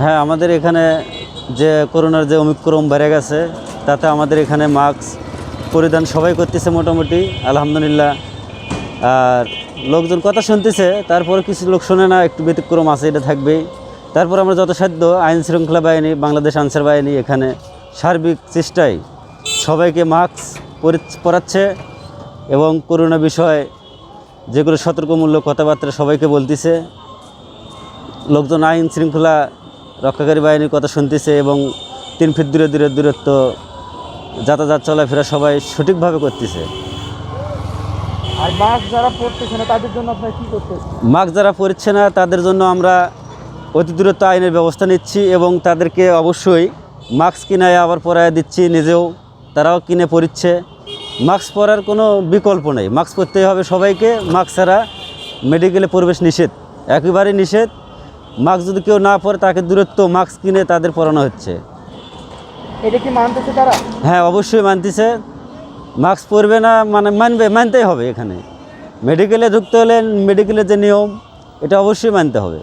হ্যাঁ, আমাদের এখানে যে করোনার যে ওমিক্রন বেড়ে গেছে, তাতে আমাদের এখানে মাস্ক পরিধান সবাই করতেছে মোটামুটি, আলহামদুলিল্লাহ। আর লোকজন কথা শুনতেছে, তারপরে কিছু লোক শোনে না, একটু ব্যতিক্রম আছে, এটা থাকবেই। তারপর আমরা যথাসাধ্য আইন শৃঙ্খলা বাহিনী, বাংলাদেশ আনসার বাহিনী এখানে সার্বিক চেষ্টায় সবাইকে মাস্ক পরাচ্ছে এবং করোনা বিষয়ে যেগুলো সতর্কমূলক কথাবার্তা সবাইকে বলতেছে। লোকজন আইন শৃঙ্খলা রক্ষাকারী বাহিনীর কথা শুনতেছে এবং 3 ফিট দূরত্ব যাতায়াত চলাফেরা সবাই সঠিকভাবে করতেছে। আর মাস্ক যারা পরতেছে না তাদের জন্য আপনারা কী করতেছেন? মাস্ক যারা পরছে না তাদের জন্য আমরা অতি দূরত্ব আইনের ব্যবস্থা নিচ্ছি এবং তাদেরকে অবশ্যই মাস্ক কিনে আবার পরায় দিচ্ছি, নিজেও তারাও কিনে পরিচ্ছে। মাস্ক পরার কোনো বিকল্প নেই, মাস্ক পরতেই হবে সবাইকে। মাস্ক ছাড়া মেডিকেলে প্রবেশ নিষেধ, একেবারেই নিষেধ। মাস্ক যদি কেউ না পরে তাকে দূরত্ব মাস্ক কিনে তাদের পরানো হচ্ছে। এটা কি মানতেছে তারা? হ্যাঁ, অবশ্যই মানতেছে। মাস্ক পরবে না মানে মানতেই হবে। এখানে মেডিকেলে ঢুকতে হলে মেডিকেলের যে নিয়ম, এটা অবশ্যই মানতে হবে।